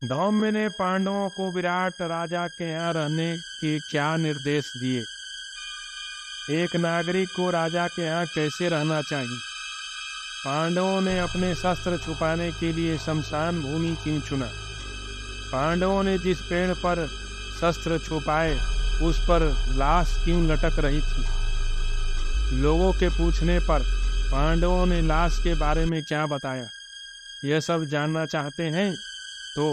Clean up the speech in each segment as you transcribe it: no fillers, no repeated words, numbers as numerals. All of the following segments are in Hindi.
धौम्य ने पांडवों को विराट राजा के यहाँ रहने के क्या निर्देश दिए। एक नागरिक को राजा के यहाँ कैसे रहना चाहिए। पांडवों ने अपने शस्त्र छुपाने के लिए शमशान भूमि क्यों चुना। पांडवों ने जिस पेड़ पर शस्त्र छुपाए उस पर लाश क्यों लटक रही थी। लोगों के पूछने पर पांडवों ने लाश के बारे में क्या बताया। यह सब जानना चाहते हैं तो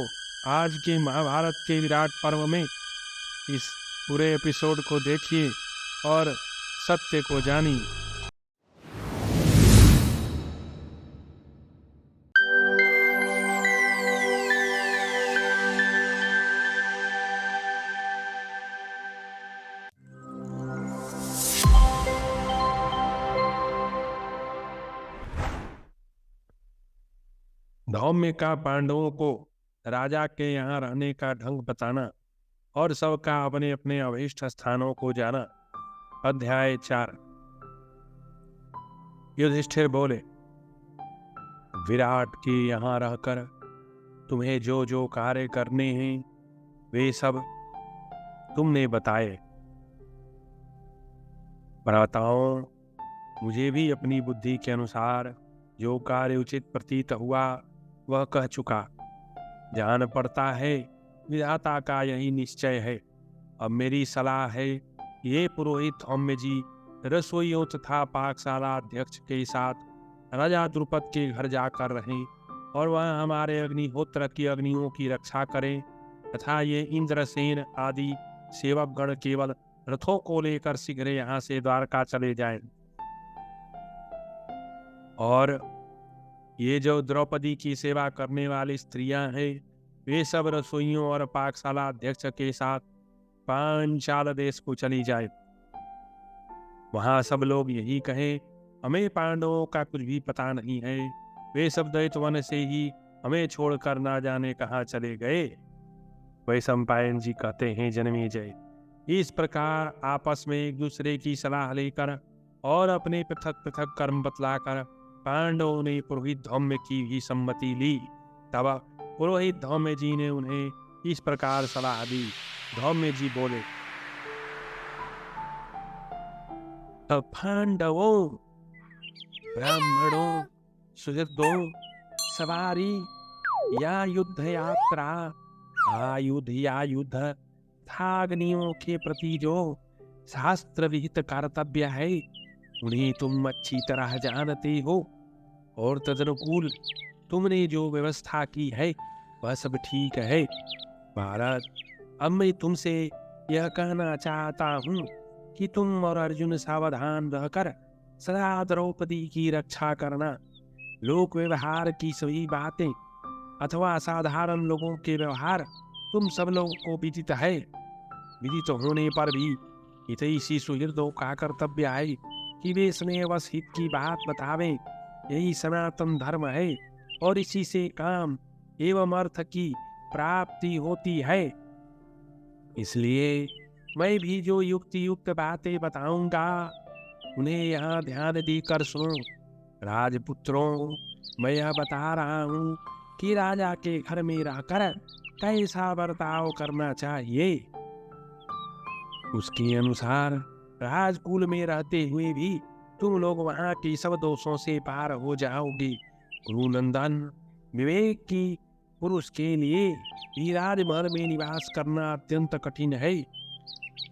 आज के महाभारत के विराट पर्व में इस पूरे एपिसोड को देखिए और सत्य को जानिए। धौम्य का पांडवों को राजा के यहाँ रहने का ढंग बताना और सबका अपने अपने अभीष्ट स्थानों को जाना। अध्याय 4। युधिष्ठिर बोले, विराट के यहाँ रहकर तुम्हें जो जो कार्य करने हैं वे सब तुमने बताए। भ्राताओं, मुझे भी अपनी बुद्धि के अनुसार जो कार्य उचित प्रतीत हुआ वह कह चुका। जान पड़ता है विधाता का यही निश्चय है। अब मेरी सलाह है, ये पुरोहित धौम्य जी रसोइयों तथा पाकशाला अध्यक्ष के साथ राजा द्रुपद के घर जाकर रहें और वह हमारे अग्निहोत्र की अग्नियों की रक्षा करें तथा ये इंद्रसेन आदि सेवकगण केवल रथों को लेकर शीघ्र यहाँ से द्वारका चले जाएं। और ये जो द्रौपदी की सेवा करने वाली स्त्रियां हैं वे सब रसोइयों और पाकशाला अध्यक्ष के साथ पांचाल देश को चली जाए। वहां सब लोग यही कहें, हमें पांडवों का कुछ भी पता नहीं है। वे सब दैत्यवन से ही हमें छोड़कर ना जाने कहाँ चले गए। वैशंपायन जी कहते हैं, जन्मेजय, इस प्रकार आपस में एक दूसरे की सलाह लेकर और अपने पृथक पृथक कर्म बतलाकर पांडवों ने पुरोहित धौम्य की भी सम्मति ली। तब पुरोहित धौम्य जी ने उन्हें इस प्रकार सलाह दी। धौम्य जी बोले, पांडवों, ब्राह्मणों, सुहृदों, सवारी या युद्ध यात्रा, आयुध या युद्ध अग्नियों के प्रति जो शास्त्र विहित कर्तव्य है उन्हें तुम अच्छी तरह जानते हो और तदनुकूल तुमने जो व्यवस्था की है वह सब ठीक है। भारत, अब मैं तुमसे यह कहना चाहता हूँ कि तुम और अर्जुन सावधान रहकर सदा द्रौपदी की रक्षा करना। लोक व्यवहार की सभी बातें अथवा साधारण लोगों के व्यवहार तुम सब लोगों को विदित है। विदित होने पर भी हितैषी सुहृदों का कर्तव्य है कि वे स्नेहवश हित की बात बतावें। यही सनातन धर्म है और इसी से काम एवं अर्थ की प्राप्ति होती है। इसलिए मैं भी जो युक्ति युक्त बातें बताऊंगा उन्हें यहाँ ध्यान देकर सुनो। राजपुत्रों, मैं यह बता रहा हूँ कि राजा के घर में रहकर कैसा बर्ताव करना चाहिए। उसके अनुसार राजकुल में रहते हुए भी तुम लोग वहां के सब दोषों से पार हो जाओगे। गुरुनंदन, विवेक की पुरुष के लिए भी राजमहल में निवास करना अत्यंत कठिन है।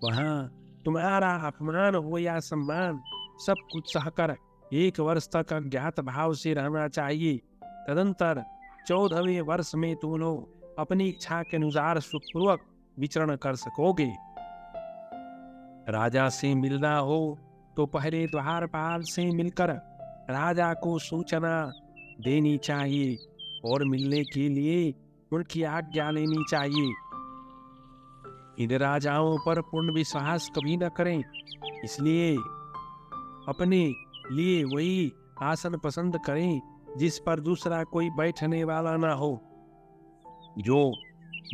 वहां तुम्हारा अपमान हो या सम्मान, सब कुछ सहकर 1 वर्ष तक अज्ञात भाव से रहना चाहिए। तदंतर 14वें वर्ष में तुम लोग अपनी इच्छा के अनुसार सुखपूर्वक विचरण कर सकोगे। राजा से मिलना हो तो पहले द्वारपाल से मिलकर राजा को सूचना देनी चाहिए और मिलने के लिए उनकी आज्ञा लेनी चाहिए। इन राजाओं पर पूर्ण विश्वास कभी न करें, इसलिए अपने लिए वही आसन पसंद करें जिस पर दूसरा कोई बैठने वाला ना हो। जो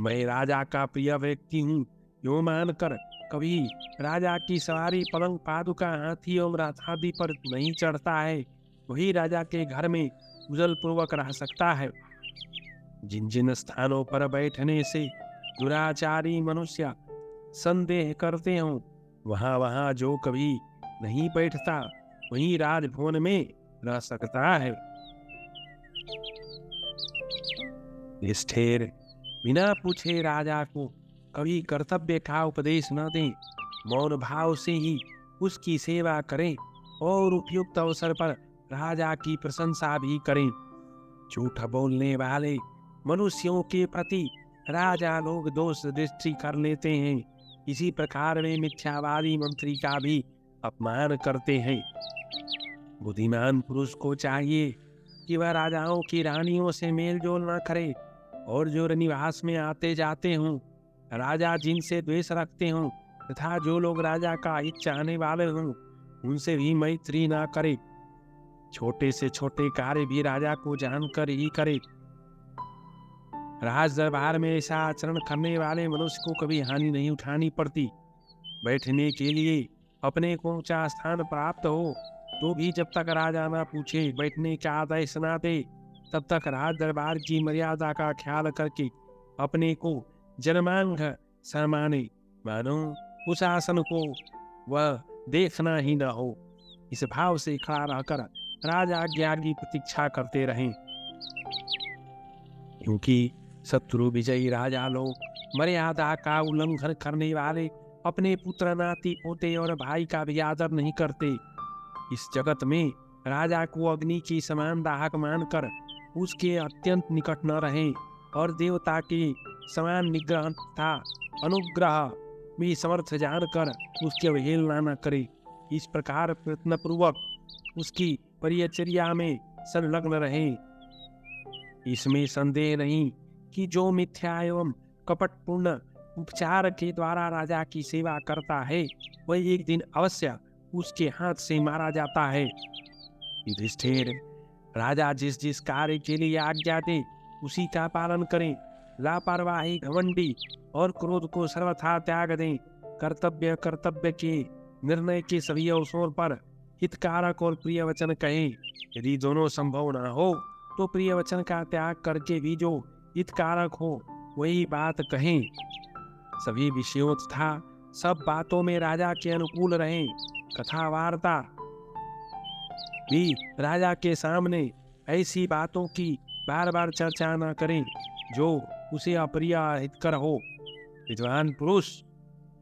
मैं राजा का प्रिय व्यक्ति हूँ यो मानकर कभी राजा की सवारी पलंग पादुका हाथी और रथ आदि पर नहीं चढ़ता है वही राजा के घर में उजल पूर्वक रह सकता है। जिन जिन स्थानों पर बैठने से दुराचारी मनुष्य संदेह करते हो, वहां वहां जो कभी नहीं बैठता वही राजभवन में रह सकता है। निष्ठेर, बिना पूछे राजा को कभी कर्तव्य का उपदेश न दें, मौन भाव से ही उसकी सेवा करें और उपयुक्त अवसर पर राजा की प्रशंसा भी करें। झूठ बोलने वाले मनुष्यों के प्रति राजा लोग दोष दृष्टि कर लेते हैं। इसी प्रकार वे मिथ्यावादी मंत्री का भी अपमान करते हैं। बुद्धिमान पुरुष को चाहिए कि वह राजाओं की रानियों से मेल जोल न करे और जो निवास में आते जाते हों, राजा जिनसे द्वेष रखते हों तथा जो लोग राजा का हित चाहने वाले हों, उनसे भी मैत्री ना करे। छोटे से छोटे कार्य भी राजा को जानकर ही करे। राज दरबार में ऐसा आचरण करने वाले मनुष्य को कभी हानि नहीं उठानी पड़ती। बैठने के लिए अपने को ऊंचा स्थान प्राप्त हो तो भी जब तक राजा ना पूछे, बैठने का आदेश ना दे, तब तक राज दरबार की मर्यादा का ख्याल करके अपने को जनमांग सामाने, मानो उस आसन को वह देखना ही न हो, इस भाव से खड़ा रहकर राजा आज्ञा की प्रतीक्षा करते रहें। क्योंकि शत्रु विजयी राजा लोग मर्यादा का उल्लंघन करने वाले अपने पुत्र, नाती, पोते और भाई का भी आदर नहीं करते। इस जगत में राजा को अग्नि की समान दाहक मानकर उसके अत्यंत निकट न रहें और देवता के समान निग्रह तथा अनुग्रह में समर्थ जानकर उसकी अवहेलना न करे। इस प्रकार प्रयत्न पूर्वक उसकी परिचर्या में संलग्न रहे। इसमें संदेह नहीं कि जो मिथ्या एवं कपटपूर्ण उपचार के द्वारा राजा की सेवा करता है, वह एक दिन अवश्य उसके हाथ से मारा जाता है। युधिष्ठिर, राजा जिस जिस कार्य के लिए आज्ञा दे उसी का पालन करें। लापरवाही, घमंडी और क्रोध को सर्वथा त्याग दें। कर्तव्य के निर्णय के सभी अवसरों पर हितकारक और प्रिय वचन कहें। यदि दोनों संभव न हो तो प्रिय वचन का त्याग करके भी जो हितकारक हो वही बात कहें। सभी विषयों तथा सब बातों में राजा के अनुकूल रहें। कथा वार्ता भी राजा के सामने ऐसी बातों की बार बार चर्चा न करें जो उसे अप्रिय हितकर हो। विद्वान पुरुष,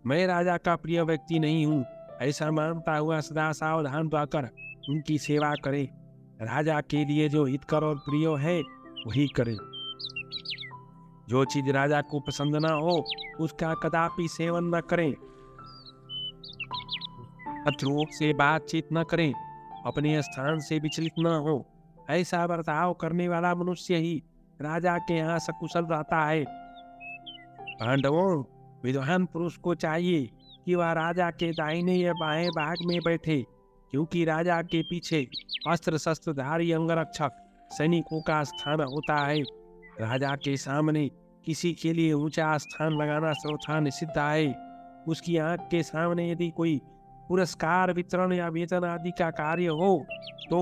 मैं राजा का प्रिय व्यक्ति नहीं हूँ, ऐसा मानता हुआ सदा सावधान रहकर उनकी सेवा करे। राजा के लिए जो हितकर और प्रिय है वही करे। जो चीज राजा को पसंद न हो उसका कदापि सेवन न करें। शत्रुओं से बातचीत न करें। अपने स्थान से विचलित न हो। ऐसा बर्ताव करने वाला मनुष्य ही राजा के यहाँ सकुशल रहता है। पांडवों, विद्वान पुरुष को चाहिए कि वह राजा के दाहिने या बाएं भाग में बैठे, क्योंकि राजा के पीछे अस्त्र शस्त्रधारी अंगरक्षक सैनिकों का स्थान होता है। राजा के सामने किसी के लिए ऊंचा स्थान लगाना सर्वथा निषिद्ध है। उसकी आंख के सामने यदि कोई पुरस्कार वितरण या वेतन आदि का कार्य हो तो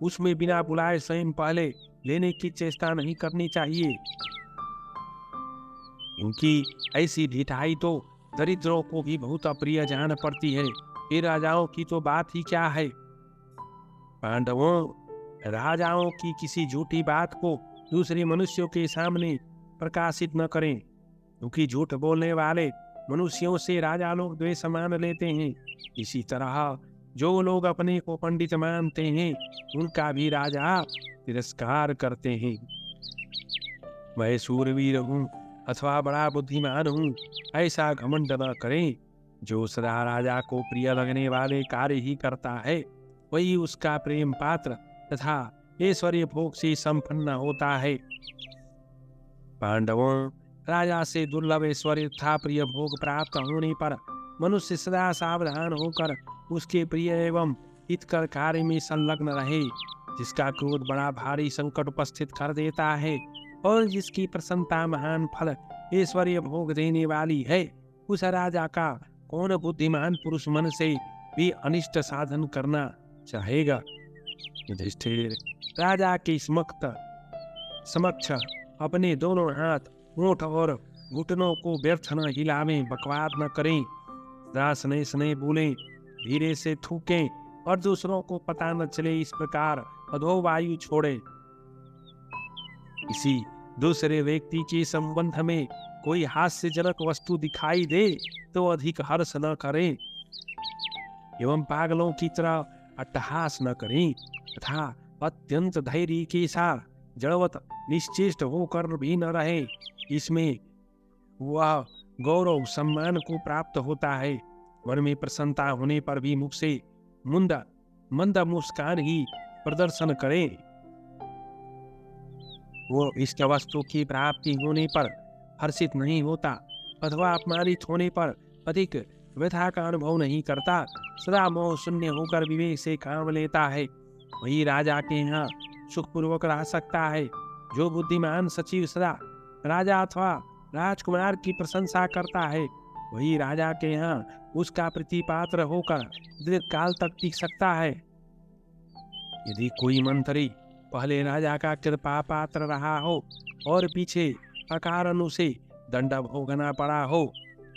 उसमें बिना बुलाए स्वयं पहले लेने की चेष्टा नहीं करनी चाहिए, क्योंकि ऐसी ढिठाई तो दरिद्रों को भी बहुत अप्रिय जान पड़ती है। फिर राजाओं की तो बात ही क्या है। पांडवों, राजाओं की किसी झूठी बात को दूसरे मनुष्यों के सामने प्रकाशित न करें, क्योंकि झूठ बोलने वाले मनुष्यों से राजा लोग द्वेष मान लेते हैं। इसी तरह जो लोग अपने को पंडित मानते हैं उनका भी राजा तिरस्कार करते हैं। मैं शूरवीर हूँ अथवा बड़ा बुद्धिमान हूँ, ऐसा घमंड न करें। जो सदा राजा को प्रिय लगने वाले कार्य ही करता है वही उसका प्रेम पात्र तथा ऐश्वर्य भोग से संपन्न होता है। पांडवों, राजा से दुर्लभ ऐश्वर्य तथा प्रिय भोग प्राप्त होने पर मनुष्य सदा सावधान होकर उसके प्रिय एवं हितकर कार्य में संलग्न रहे। जिसका क्रोध बड़ा भारी संकट उपस्थित कर देता है और जिसकी प्रसन्नता महान फल ऐश्वर्य भोग देने वाली है, उस राजा का कौन बुद्धिमान पुरुष मन से भी अनिष्ट साधन करना चाहेगा। युधिष्ठिर, राजा के समक्ष अपने दोनों हाथ होंठ और घुटनों को व्यर्थ न हिलावें, बकवाद न करें, सदा स्नेह स्नेह बोलें, धीरे से थूकें और दूसरों को पता न चले, इस प्रकार अधो वायु छोड़े। किसी दूसरे व्यक्ति के संबंध में कोई हास्यजनक वस्तु दिखाई दे तो अधिक हर्ष न करें एवं पागलों की तरह अट्टहास न करें तथा अत्यंत धैर्य के साथ जड़वत निश्चेष्ट होकर भी न रहे। इसमें वह गौरव सम्मान को प्राप्त होता है। मन में प्रसन्नता होने पर भी मुख से मंद मुस्कान ही प्रदर्शन करें। वो इष्ट वस्तु की प्राप्ति होने पर हर्षित नहीं होता अथवा अपमानित होने पर अधिक व्यथा का अनुभव नहीं करता, सदा मोह शून्य होकर विवेक से काम लेता है, वही राजा के यहाँ सुखपूर्वक रह सकता है। जो बुद्धिमान सचिव सदा राजा अथवा राजकुमार की प्रशंसा करता है, वही राजा के यहाँ उसका प्रतिपात्र होकर दीर्घकाल तक टिक सकता है। यदि कोई मंत्री पहले राजा का कृपा पात्र रहा हो और पीछे अकारण उसे दंड भोगना पड़ा हो,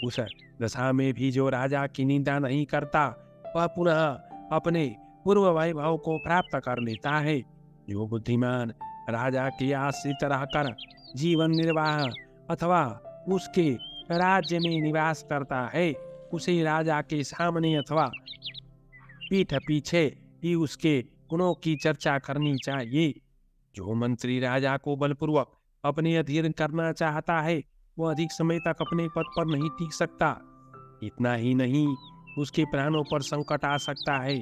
उस दशा में भी जो राजा की निंदा नहीं करता, वह पुनः अपने पूर्व वैभव को प्राप्त कर लेता है। जो बुद्धिमान राजा के आश्रित रहकर जीवन निर्वाह अथवा उसके राज्य में निवास करता है, उसे राजा के सामने अथवा पीठ पीछे ही उसके गुणों की चर्चा करनी चाहिए। जो मंत्री राजा को बलपूर्वक अपने अधीन करना चाहता है, वह अधिक समय तक अपने पद पर नहीं टिक सकता। इतना ही नहीं, उसके प्राणों पर संकट आ सकता है।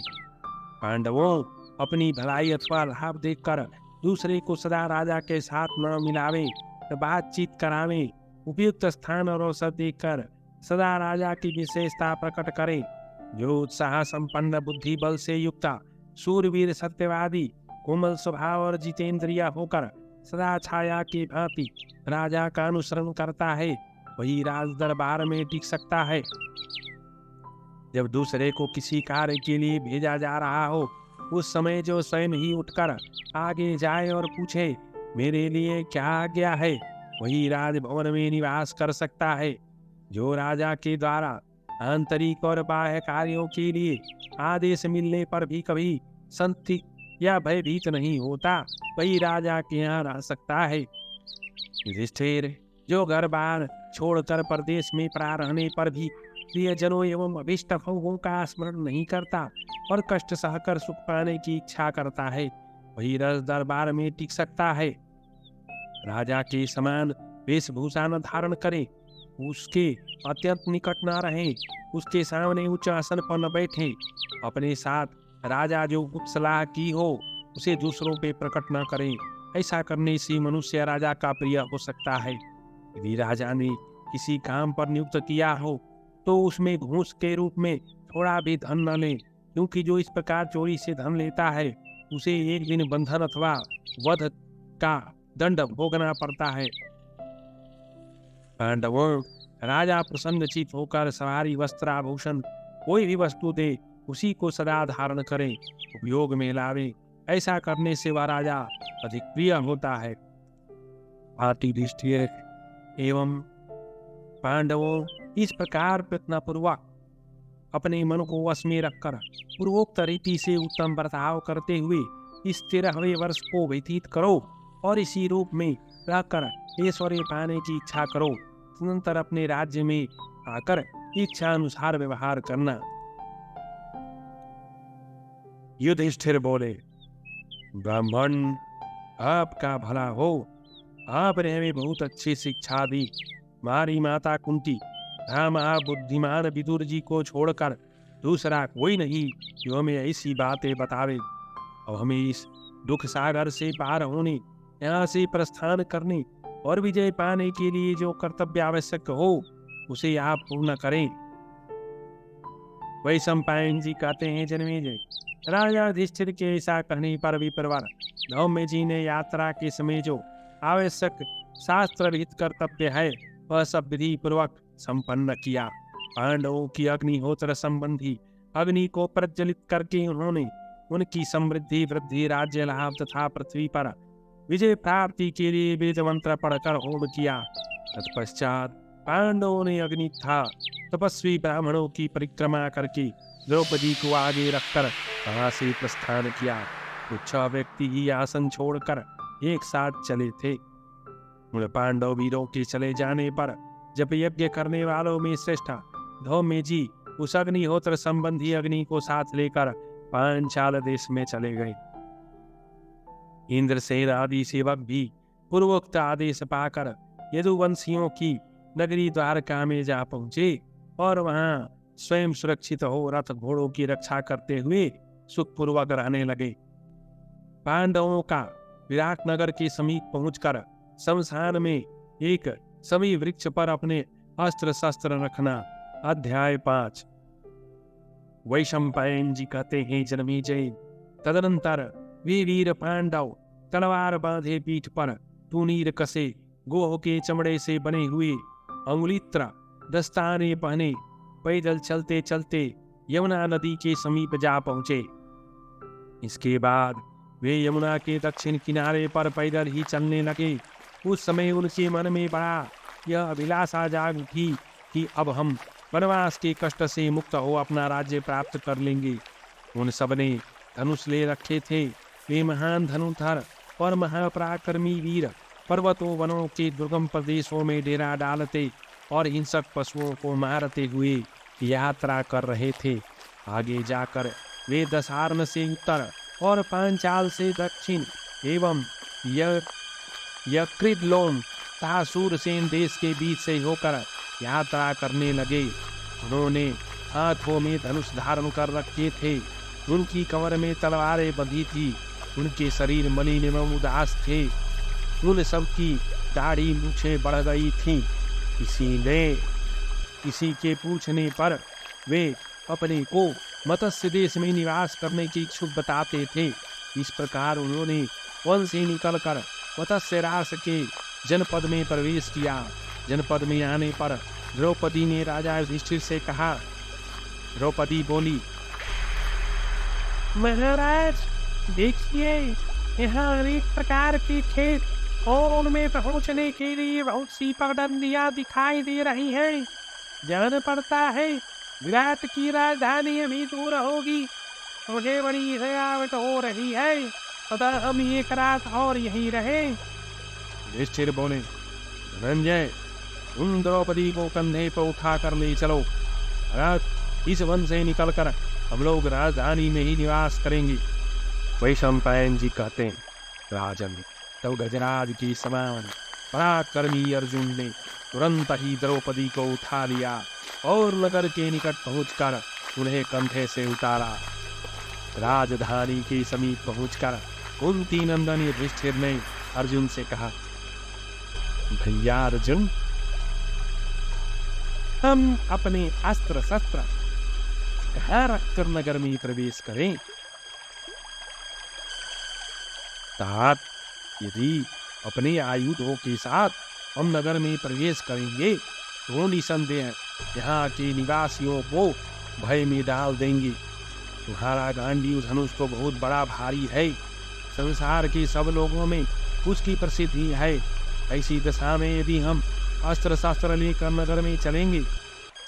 पांडवों, अपनी भलाई अथवा लाभ देखकर दूसरे को सदा राजा के साथ न मिलावें, बातचीत करावें, उपयुक्त स्थान और अवसर देखकर सदा राजा की विशेषता प्रकट करें। जो उत्साह संपन्न बुद्धि बल से युक्त सूरवीर सत्यवादी कोमल स्वभाव और जितेंद्रिय होकर सदा छाया की भांति राजा का अनुसरण करता है, वही राज दरबार में टिक सकता है। जब दूसरे को किसी कार्य के लिए भेजा जा रहा हो, उस समय जो स्वयं ही उठकर आगे जाए और पूछे मेरे लिए क्या आज्ञा है, वही राजभवन में निवास कर सकता है। जो राजा के द्वारा आंतरिक और बाह्य कार्यों के लिए आदेश मिलने पर भी कभी संदिग्ध या भयभीत नहीं होता, वही राजा के यहाँ रह सकता है। युधिष्ठिर, जो घर बार छोड़कर परदेश में पड़ा रहने पर भी प्रियजनों एवं अभिष्ट भोगों का स्मरण नहीं करता और कष्ट सहकर सुख पाने की इच्छा करता है, वही रस दरबार में टिक सकता है। राजा के समान वेशभूषा न धारण करे, उसके अत्यंत निकट न रहे, उसके सामने उच्च आसन पर न बैठे, अपने साथ राजा जो गुप्त सलाह की हो उसे दूसरों पे प्रकट न करें। ऐसा करने से मनुष्य राजा का प्रिय हो सकता है। यदि राजा ने किसी काम पर नियुक्त किया हो तो उसमें घूस के रूप में थोड़ा भी धन न ले, क्योंकि जो इस प्रकार चोरी से धन लेता है उसे एक दिन बंधन अथवा वध का दंड भोगना पड़ता है। पांडवों, राजा प्रसन्नचित होकर सवारी वस्त्र आभूषण कोई भी वस्तु दे, उसी को सदा धारण करें, उपयोग में लावे। ऐसा करने से वह राजा अधिक प्रिय होता है। युधिष्ठिर एवं पांडवों, इस प्रकार प्रयत्नपूर्वक अपने मन को वश में रखकर पूर्वोक्त रीति से उत्तम बर्ताव करते हुए इस 13वें वर्ष को व्यतीत करो और इसी रूप में रहकर ऐश्वर्य पाने की इच्छा करो। तदनंतर अपने राज्य में आकर इच्छा अनुसार व्यवहार करना। युधिष्ठिर बोले, ब्राह्मण, आपका भला हो। आपने हमें बहुत अच्छी शिक्षा दी। हमारी माता कुंती बुद्धिमान विदुर जी को छोड़कर दूसरा कोई नहीं जो हमें ऐसी बातें बतावे। अब हमें इस दुख सागर से पार होने, यहाँ से प्रस्थान करने और विजय पाने के लिए जो कर्तव्य आवश्यक हो उसे आप पूर्ण करें। वैशंपायन जी कहते हैं, जन्मेजय, राजा युधिष्ठिर के ऐसा कहने पर विप्रवर धौम्य जी ने यात्रा के समय जो आवश्यक शास्त्र विहित कर्तव्य है वह सब विधि पूर्वक संपन्न किया। पांडवों की अग्निहोत्र संबंधी अग्नि को प्रज्वलित करके उन्होंने उनकी समृद्धि, वृद्धि, राज्य लाभ तथा पृथ्वी पर विजय प्राप्ति के लिए वेद मंत्र पढ़कर होम किया। तत्पश्चात पांडवों ने अग्नि था तपस्वी ब्राह्मणों की परिक्रमा करके द्रौपदी को आगे रखकर वहां से प्रस्थान किया। कुछ 6 व्यक्ति ही आसन छोड़कर एक साथ चले थे। उन पांडव वीरों के चले जाने पर जब यज्ञ करने वालों में श्रेष्ठ धौम्य जी उस अग्निहोत्र संबंधी अग्नि को साथ लेकर पांचाल देश में चले गए। इंद्रसेन आदि सेवक भी पूर्वोक्त आदेश पाकर यदुवंशियों की नगरी द्वारका में जा पहुंचे और वहां स्वयं सुरक्षित हो रथ घोड़ों की रक्षा करते हुए सुखपूर्वक रहने लगे। पांडवों का विराट नगर के समीप पहुंचकर शमशान में एक समी वृक्ष पर अपने अस्त्र शस्त्र रखना। अध्याय 5। वैशंपायन जी कहते हैं, जन्मेजय, तदनंतर वे वीर पांडव तलवार बांधे पीठ पर टूनीर कसे गोह के चमड़े से बने हुए अंगुलित्र दस्ताने पहने पैदल चलते चलते यमुना नदी के समीप जा पहुंचे। इसके बाद वे यमुना के दक्षिण किनारे पर पैदल ही चलने लगे। उस समय उनके मन में बड़ा यह अभिलाषा जाग उठी कि अब हम वनवास के कष्ट से मुक्त हो अपना राज्य प्राप्त कर लेंगे। उन सब ने धनुष ले रखे थे। वे महान धनुधर और महापराक्रमी वीर पर्वतों वनों के दुर्गम प्रदेशों में डेरा डालते और हिंसक पशुओं को मारते हुए यात्रा कर रहे थे। आगे जाकर वे दशार्ण से उत्तर और पांचाल से दक्षिण एवं यकृतलोम तथा सूरसेन देश के बीच से होकर यात्रा करने लगे। उन्होंने हाथों में धनुष धारण कर रखे थे। उनकी कमर में तलवारें बंधी थी। उनके शरीर मलिन एवं उदास थे। उन सब की दाढ़ी मूछें बढ़ गई थीं। किसी के पूछने पर वे अपने को मत्स्य देश में निवास करने की इच्छुक बताते थे। इस प्रकार उन्होंने वन से निकलकर मत्स्य रास के जनपद में प्रवेश किया। जनपद में आने पर द्रौपदी ने राजा युधिष्ठिर से कहा। द्रौपदी बोली, महाराज देखिए, यहाँ अनेक प्रकार के खेत और उनमें पहुँचने के लिए बहुत सी पगडंडियाँ दिखाई दे रही हैं। जान पड़ता है विराट की राजधानी अभी दूर होगी। मुझे बड़ी थकावट हो रही है, अतः हम एक रात और यहीं रहे। युधिष्ठिर बोले, धनंजय, तुम द्रौपदी को कंधे पर उठा कर ले चलो। रात इस वन से निकलकर हम लोग राजधानी में ही निवास करेंगे। वैशंपायन जी कहते हैं, राजन, तब गजराज की समान पराक्रमी अर्जुन ने तुरंत ही द्रौपदी को उठा लिया और नगर के निकट पहुंचकर उन्हें कंधे से उतारा। राजधानी के समीप पहुंचकर कुंती नंदन युधिष्ठिर ने अर्जुन से कहा, भैया अर्जुन, हम अपने अस्त्र शस्त्र कहाँ रखकर नगर में प्रवेश करें? तात, यदि अपने आयुधों के साथ हम नगर में प्रवेश करेंगे तो निसंदेह यहाँ के निवासियों को भय में डाल देंगे। तुम्हारा गांडीव धनुष तो बहुत बड़ा भारी है। संसार के सब लोगों में उसकी प्रसिद्धि है। ऐसी दशा में यदि हम अस्त्र शस्त्र लेकर नगर में चलेंगे,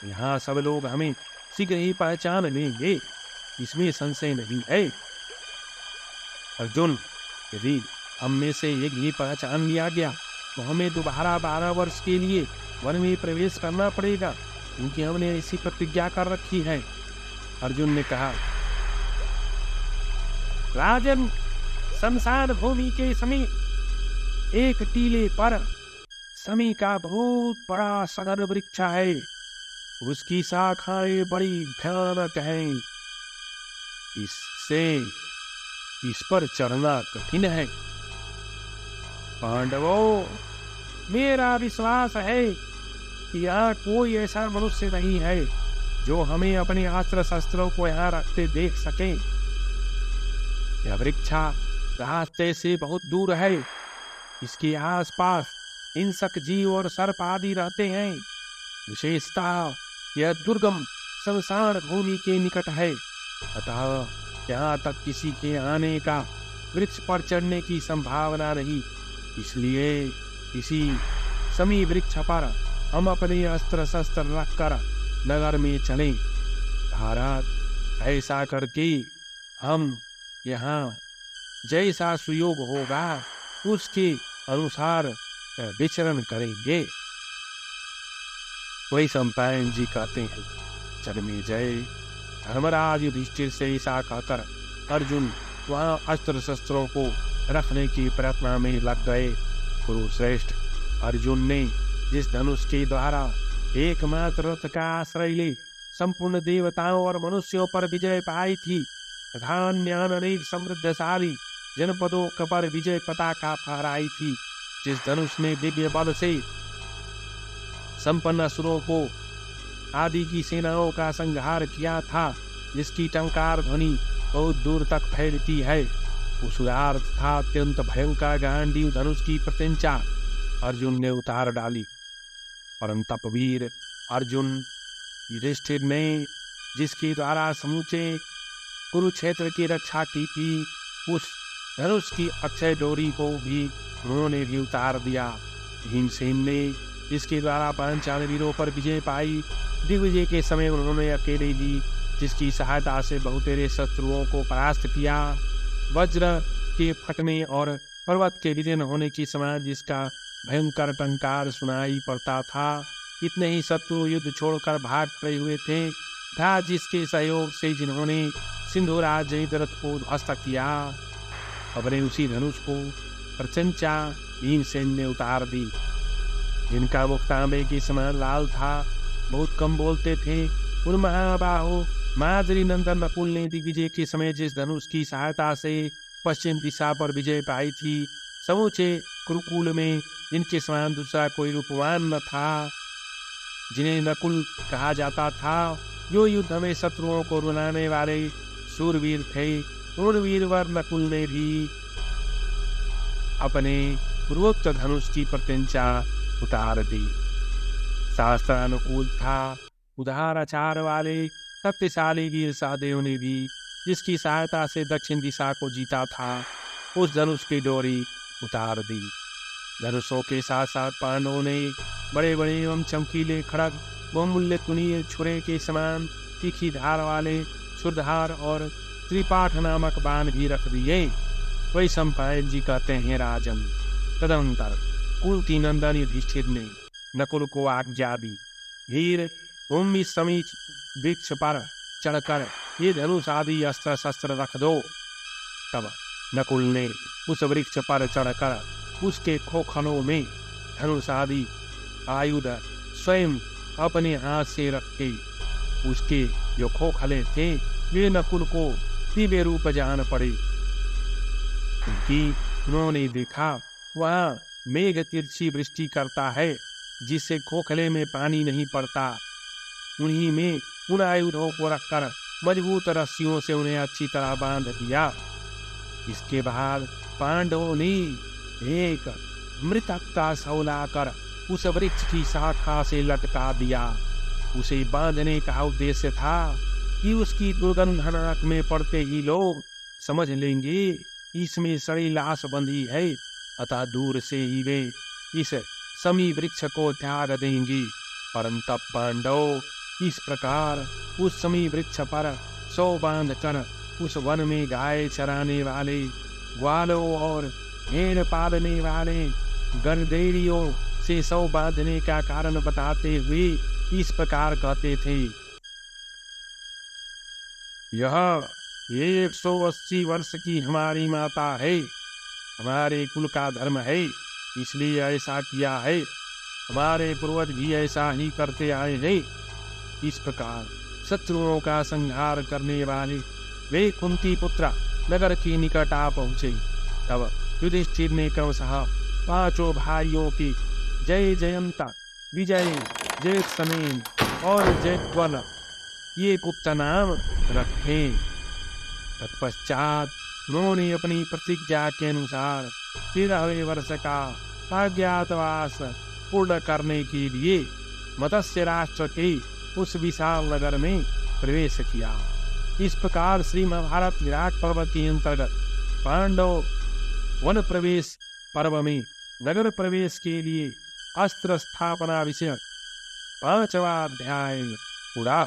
यहाँ सब लोग हमें शीघ्र ही पहचान लेंगे, इसमें संशय नहीं है। अर्जुन, यदि हम में से एक भी पहचान लिया गया तो हमें दोबारा 12 वर्ष के लिए वन में प्रवेश करना पड़ेगा, क्योंकि हमने ऐसी प्रतिज्ञा कर रखी है। अर्जुन ने कहा, राजन, शमशान भूमि के समीप एक टीले पर समी का बहुत बड़ा सघन वृक्ष है। उसकी शाखाएं बड़ी भयानक हैं। इस पर चढ़ना कठिन है। पांडवों, मेरा विश्वास है कि यहाँ कोई ऐसा मनुष्य नहीं है जो हमें अपने अस्त्र शस्त्रों को यहाँ रखते देख सके। यह वृक्ष रास्ते से बहुत दूर है। इसके आसपास हिंसक जीव और सर्प आदि रहते हैं। विशेषतः यह दुर्गम शमशान भूमि के निकट है, अतः यहाँ तक किसी के आने का वृक्ष पर चढ़ने की संभावना नहीं, इसलिए इसी समी वृक्ष पर हम अपने अस्त्र शस्त्र रखकर नगर में चलें। भारत, ऐसा करके हम यहाँ जैसा सुयोग होगा उसके अनुसार विचरण करेंगे। वही सम्पायन जी कहते हैं, जन्मेजय धर्मराज युधिष्ठिर से ऐसा कहकर अर्जुन वहां अस्त्र शस्त्रों को रखने की प्रार्थना में लग गए। कुरुश्रेष्ठ, अर्जुन ने जिस धनुष के द्वारा एकमात्र रथ का आश्रय ले संपूर्ण देवताओं और मनुष्यों पर विजय पाई थी तथा अन्य अनेक समृद्धशाली जनपदों पर विजय पताका फहराई थी, जिस धनुष ने दिव्य बल से संपन्न असुरों को आदि की सेनाओं का संहार किया था, जिसकी टंकार ध्वनि बहुत दूर तक फैलती है, उस उदार तथा अत्यंत भयंकर गांडीव धनुष की प्रत्यंचा अर्जुन ने उतार डाली। परंतप वीर अर्जुन युधिष्ठिर ने जिसके द्वारा समूचे कुरुक्षेत्र की रक्षा की थी, उस धनुष की अक्षय डोरी को भी उन्होंने भी उतार दिया। भीमसेन ने जिसके द्वारा पांचाल वीरों पर विजय पाई, दिग्विजय के समय उन्होंने अकेले ही जिसकी सहायता से बहुतेरे शत्रुओं को परास्त किया, वज्र के फटने और पर्वत के विलीन होने की समान जिसका भयंकर टंकार सुनाई पड़ता था, इतने ही शत्रु युद्ध छोड़कर भाग खड़े हुए थे तथा जिसके सहयोग से जिन्होंने सिंधुराज जयद्रथ को ध्वस्त किया, अपने उसी धनुष को प्रत्यंचा भीमसेन ने उतार दी। जिनका मुख तांबे के समान लाल था, बहुत कम बोलते थे, उन महाबाहो माद्री नंदन नकुल ने दिग्विजय के समय जिस धनुष की सहायता से पश्चिम दिशा पर विजय पाई थी, समूचे कुरुकुल में जिनके समान दूसरा कोई रूपवान न था, जिन्हें नकुल कहा जाता था, जो युद्ध में शत्रुओं को रुलाने वाले शूरवीर थे, उन वीरवर नकुल ने भी अपने पूर्वोक्त धनुष की प्रत्यंचा उतार दी। शास्त्रानुकूल था, उदार आचार वाले शक्तिशाली वीर सहदेव ने भी जिसकी सहायता से दक्षिण दिशा को जीता था, उस धनुष की डोरी उतार दी। धनुषों के साथ साथ पांडवों ने बड़े बड़े एवं चमकीले खड़ग बहुमूल्य तुनीय छुरे के समान तीखी धार वाले छुरधार और त्रिपाठ नामक बाण भी रख दिए। वही सम्पायन जी कहते हैं, राजन, तदनंतर कुंती नंदन युधिष्ठिर ने नकुल को आज्ञा दी, वीर तुम इस समीच वृक्ष पर चढ़कर ये धनुष आदि अस्त्र शस्त्र रख दो। तब नकुल ने उस वृक्ष पर चढ़कर उसके खोखलों में धनुष आदि आयुध स्वयं अपने हाथ से रखे। उसके जो खोखले थे वे नकुल को दिव्य रूप जान पड़े, क्योंकि उन्होंने देखा वहाँ मेघ तिरछी वृष्टि करता है, जिससे खोखले में पानी नहीं पड़ता। उन्हीं में उन आयुधों को रखकर मजबूत रस्सियों से उन्हें अच्छी तरह बांध दिया। इसके बाद पांडवों ने एक मृतक का शौला कर उस वृक्ष की शाखा से लटका दिया। उसे बांधने का उद्देश्य था कि उसकी दुर्गंध नाक में पड़ते ही लोग समझ लेंगे इसमें सड़ी लाश बंधी है, अतः दूर से ही वे इस समी वृक्ष को त्याग देंगी। परंतु पांडव इस प्रकार उस समी वृक्ष पर सौ बांध कर उस वन में गाय चराने वाले ग्वालों और भेड़ पालने वाले गणदेड़ियों से सौ बांधने का कारण बताते हुए इस प्रकार कहते थे, यह 180 वर्ष की हमारी माता है, हमारे कुल का धर्म है, इसलिए ऐसा किया है, हमारे पूर्वज भी ऐसा ही करते आए हैं। इस प्रकार शत्रुओं का संहार करने वाले वे कुंती पुत्र नगर के निकट आ पहुंचे। तब युधिष्ठिर ने क्रमशः पांचों भाइयों की जय जयंता, विजय, जय समेन और जयद्वल ये गुप्त नाम रखे। तत्पश्चात उन्होंने अपनी प्रतिज्ञा के अनुसार 13वें वर्ष का अज्ञातवास पूर्ण करने के लिए मत्स्य राष्ट्र के उस विशाल नगर में प्रवेश किया। इस प्रकार श्री महाभारत विराट पर्व के अंतर्गत पांडव वन प्रवेश पर्व में नगर प्रवेश के लिए अस्त्र स्थापना विषय 5वां अध्याय पूरा